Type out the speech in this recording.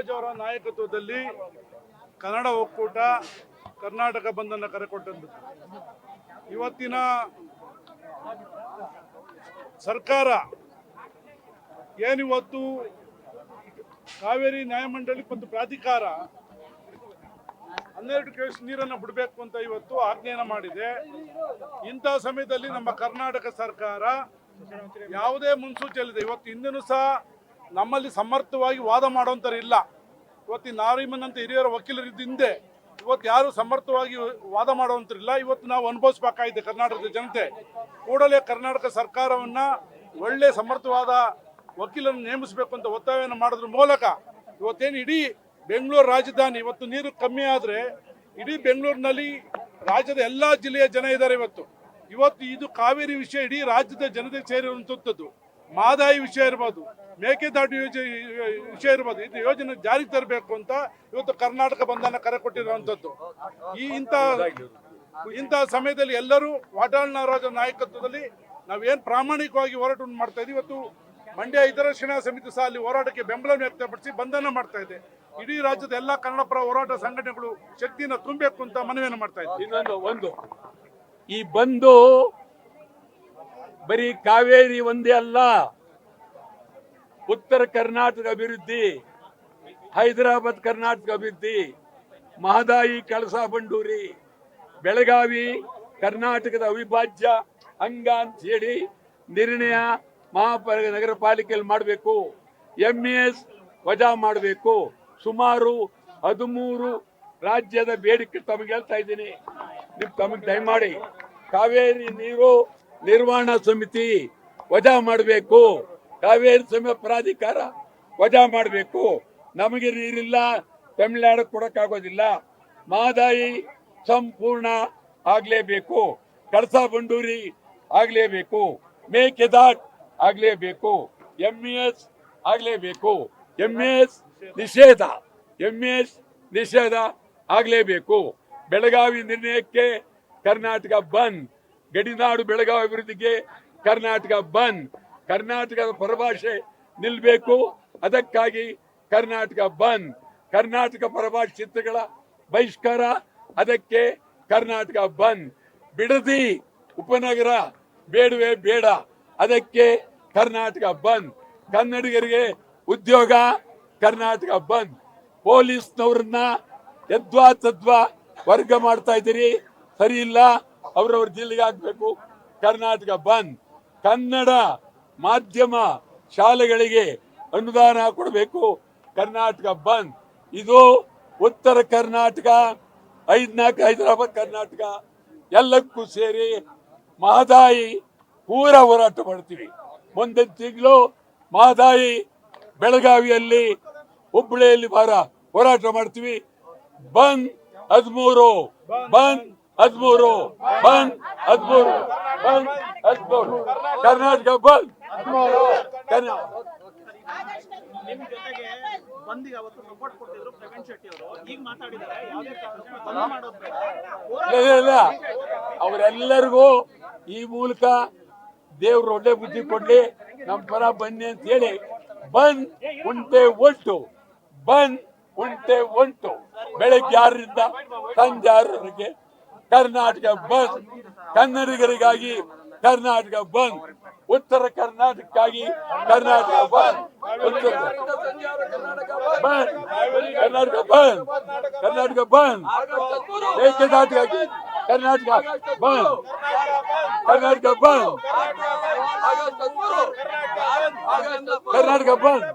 ನಾಗರಾಜ್ ಅವರ ನಾಯಕತ್ವದಲ್ಲಿ ಕನ್ನಡ ಒಕ್ಕೂಟ ಕರ್ನಾಟಕ ಬಂದನ್ನು ಕರೆಕೊಟ್ಟದ್ದು. ಇವತ್ತಿನ ಸರ್ಕಾರ ಏನಿವತ್ತು ಕಾವೇರಿ ನ್ಯಾಯಮಂಡಳಿ ಮತ್ತು ಪ್ರಾಧಿಕಾರ 12 ಕ್ಯೂಸೆಕ್ ನೀರನ್ನು ಬಿಡಬೇಕು ಅಂತ ಇವತ್ತು ಆಜ್ಞೆಯನ್ನು ಮಾಡಿದೆ. ಇಂಥ ಸಮಯದಲ್ಲಿ ನಮ್ಮ ಕರ್ನಾಟಕ ಸರ್ಕಾರ ಯಾವುದೇ ಮುನ್ಸೂಚನೆ ಇವತ್ತು ಹಿಂದೆನೂ ಸಹ ನಮ್ಮಲ್ಲಿ ಸಮರ್ಥವಾಗಿ ವಾದ ಮಾಡುವಂಥವ್ರು ಇಲ್ಲ. ಇವತ್ತು ನಾರಿಮನ್ ಅಂತ ಹಿರಿಯರ ವಕೀಲರಿದ್ದ ಹಿಂದೆ ಇವತ್ತು ಯಾರು ಸಮರ್ಥವಾಗಿ ವಾದ ಮಾಡುವಂಥರಿಲ್ಲ. ಇವತ್ತು ನಾವು ಅನುಭವಿಸಬೇಕಾಗಿದೆ. ಕರ್ನಾಟಕದ ಜನತೆ ಕೂಡಲೇ ಕರ್ನಾಟಕ ಸರ್ಕಾರವನ್ನು ಒಳ್ಳೆ ಸಮರ್ಥವಾದ ವಕೀಲರನ್ನು ನೇಮಿಸಬೇಕು ಅಂತ ಒತ್ತಾಯವನ್ನು ಮಾಡೋದ್ರ ಮೂಲಕ ಇವತ್ತೇನು ಇಡೀ ಬೆಂಗಳೂರು ರಾಜಧಾನಿ ಇವತ್ತು ನೀರು ಕಮ್ಮಿ ಆದರೆ ಇಡೀ ಬೆಂಗಳೂರಿನಲ್ಲಿ ರಾಜ್ಯದ ಎಲ್ಲ ಜಿಲ್ಲೆಯ ಜನ ಇದ್ದಾರೆ. ಇವತ್ತು ಇದು ಕಾವೇರಿ ವಿಷಯ ಇಡೀ ರಾಜ್ಯದ ಜನತೆಗೆ ಸೇರಿರುವಂಥದ್ದು. ಮಹದಾಯಿ ವಿಷಯ ಇರ್ಬೋದು, ಮೇಕೆದಾಟು ವಿಷಯ ಇರ್ಬೋದು, ಇದು ಯೋಜನೆ ಜಾರಿಗೆ ತರಬೇಕು ಅಂತ ಇವತ್ತು ಕರ್ನಾಟಕ ಬಂಧನ ಕರೆ ಕೊಟ್ಟಿರುವಂಥದ್ದು. ಇಂಥ ಸಮಯದಲ್ಲಿ ಎಲ್ಲರೂ ವಾಟಾಳ್ ನಾಗರಾಜ್ ನಾಯಕತ್ವದಲ್ಲಿ ನಾವೇನು ಪ್ರಾಮಾಣಿಕವಾಗಿ ಹೋರಾಟವನ್ನು ಮಾಡ್ತಾ ಇದ್ದೀವಿ. ಇವತ್ತು ಮಂಡ್ಯ ಹಿತರಕ್ಷಣಾ ಸಮಿತಿ ಸಹ ಅಲ್ಲಿ ಹೋರಾಟಕ್ಕೆ ಬೆಂಬಲ ವ್ಯಕ್ತಪಡಿಸಿ ಬಂಧನ ಮಾಡ್ತಾ ಇದೆ. ಇಡೀ ರಾಜ್ಯದ ಎಲ್ಲ ಕನ್ನಡ ಪರ ಹೋರಾಟ ಸಂಘಟನೆಗಳು ಶಕ್ತಿಯನ್ನು ತುಂಬಬೇಕು ಅಂತ ಮನವಿಯನ್ನು ಮಾಡ್ತಾ ಇದ್ದೀವಿ. ಇನ್ನೊಂದು ಈ ಬಂದು ಬರೀ ಕಾವೇರಿ ಒಂದೇ ಅಲ್ಲ, ಉತ್ತರ ಕರ್ನಾಟಕ ಅಭಿವೃದ್ಧಿ, ಹೈದರಾಬಾದ್ ಕರ್ನಾಟಕ ಅಭಿವೃದ್ಧಿ, ಮಹದಾಯಿ ಕಳಸಾ ಬಂಡೂರಿ, ಬೆಳಗಾವಿ ಕರ್ನಾಟಕದ ಅವಿಭಾಜ್ಯ ಅಂಗ ಅಂತ ಹೇಳಿ ನಿರ್ಣಯ ನಗರ ಪಾಲಿಕೆಯಲ್ಲಿ ಮಾಡಬೇಕು. MES ವಜಾ ಮಾಡಬೇಕು. ಸುಮಾರು 13 ರಾಜ್ಯದ ಬೇಡಿಕೆ ತಮಗೆ ಹೇಳ್ತಾ ಇದ್ದೀನಿ. ತಮಗೆ ದಯಮಾಡಿ ಕಾವೇರಿ ನೀರು ನಿರ್ವಹಣಾ ಸಮಿತಿ ವಜಾ ಮಾಡಬೇಕು. ಕಾವೇರಿ ಸಮಯ ಪ್ರಾಧಿಕಾರ ವಜಾ ಮಾಡಬೇಕು. ನಮಗೆ ನೀರಿಲ್ಲ, ತಮಿಳುನಾಡು ಕೊಡಕ್ಕಾಗೋದಿಲ್ಲ. ಮಹದಾಯಿ ಸಂಪೂರ್ಣ ಆಗ್ಲೇಬೇಕು. ಕಳಸಾ ಬಂಡೂರಿ ಆಗ್ಲೇಬೇಕು. ಮೇಕೆದಾಟ್ ಆಗ್ಲೇಬೇಕು. MES ಆಗ್ಲೇಬೇಕು. MES ನಿಷೇಧ ಆಗ್ಲೇಬೇಕು. ಬೆಳಗಾವಿ ನಿರ್ಣಯಕ್ಕೆ ಕರ್ನಾಟಕ ಬಂದ್. ಗಡಿನಾಡು ಬೆಳಗಾವಿ ಅಭಿವೃದ್ಧಿಗೆ ಕರ್ನಾಟಕ ಬಂದ್. ಕರ್ನಾಟಕದ ಪರಭಾಷೆ ನಿಲ್ಬೇಕು, ಅದಕ್ಕಾಗಿ ಕರ್ನಾಟಕ ಬಂದ್. ಕರ್ನಾಟಕ ಪರಭಾಷೆ ಚಿತ್ರಗಳ ಬಹಿಷ್ಕಾರ, ಅದಕ್ಕೆ ಕರ್ನಾಟಕ ಬಂದ್. ಬಿಡದಿ ಉಪನಗರ ಬೇಡವೇ ಬೇಡ, ಅದಕ್ಕೆ ಕರ್ನಾಟಕ ಬಂದ್. ಕನ್ನಡಿಗರಿಗೆ ಉದ್ಯೋಗ, ಕರ್ನಾಟಕ ಬಂದ್. ಪೊಲೀಸ್ನವ್ರನ್ನ ಯದ್ವಾ ತದ್ವಾ ವರ್ಗ ಮಾಡ್ತಾ ಇದ್ದೀರಿ, ಸರಿ ಇಲ್ಲ, ಅವ್ರವ್ರ ಜಿಲ್ಲೆಗೆ ಹಾಕ್ಬೇಕು, ಕರ್ನಾಟಕ ಬಂದ್. ಕನ್ನಡ ಮಾಧ್ಯಮ ಶಾಲೆಗಳಿಗೆ ಅನುದಾನ ಕೊಡಬೇಕು, ಕರ್ನಾಟಕ ಬಂದ್. ಇದು ಉತ್ತರ ಕರ್ನಾಟಕ, 5-4 ಹೈದರಾಬಾದ್ ಕರ್ನಾಟಕ ಎಲ್ಲಕ್ಕೂ ಸೇರಿ ಮಹದಾಯಿ ಪೂರ ಹೋರಾಟ ಮಾಡ್ತೀವಿ. ಮುಂದಿನ ತಿಂಗಳು ಮಹದಾಯಿ ಬೆಳಗಾವಿಯಲ್ಲಿ, ಹುಬ್ಬಳ್ಳಿಯಲ್ಲಿ ಹೋರಾಟ ಮಾಡ್ತೀವಿ. ಬಂದ್ 13, ಬಂದ್ 13, ಬಂದ್ 13, ಬಂದ್ 13, ಕರ್ನಾಟಕ ಬಂದ್. ನಿಮ್ ಜೊತೆಗೆ ಬಂದಿಗೆ ಅವತ್ತು ಸಪೋರ್ಟ್ ಕೊಟ್ಟಿದ್ರು ಪ್ರವೀಣ್ ಶೆಟ್ಟಿ ಅವರು. ಈಗ ಮಾತಾಡಿದ್ದಾರೆ ಯಾವುದೇ ಕಾರಣಕ್ಕೂ ಬಂದ್ ಮಾಡೋದು ಬೇಡ. ಇಲ್ಲ, ಅವರೆಲ್ಲರಿಗೂ ಈ ಮೂಲಕ ದೇವ್ರು ಒಳ್ಳೆ ಬುದ್ಧಿ ಕೊಡ್ಲಿ, ನಮ್ಮ ಪರ ಬನ್ನಿ ಅಂತ ಹೇಳಿ ಬಂದ್ ಉಂಟೆ ಒಟ್ಟು, ಬಂದ್ ಉಂಟೆ ಒಟ್ಟು. ಬೆಳಗ್ಗೆ 6ರಿಂದ ಸಂಜೆ 6ರವರೆಗೆ ಕರ್ನಾಟಕ ಬಂದ್. ಕನ್ನಡಿಗರಿಗಾಗಿ ಕರ್ನಾಟಕ ಬಂದ್. ಉತ್ತರ ಕರ್ನಾಟಕಕ್ಕಾಗಿ ಕರ್ನಾಟಕ ಬಂದ್. ಕರ್ನಾಟಕ ಬಂದ್. ಕರ್ನಾಟಕ ಬಂದ್. ಮೇಕೆದಾಟಿಗಾಗಿ ಕರ್ನಾಟಕ ಬಂದ್. ಕರ್ನಾಟಕ ಬಂದ್. ಕರ್ನಾಟಕ ಬಂದ್.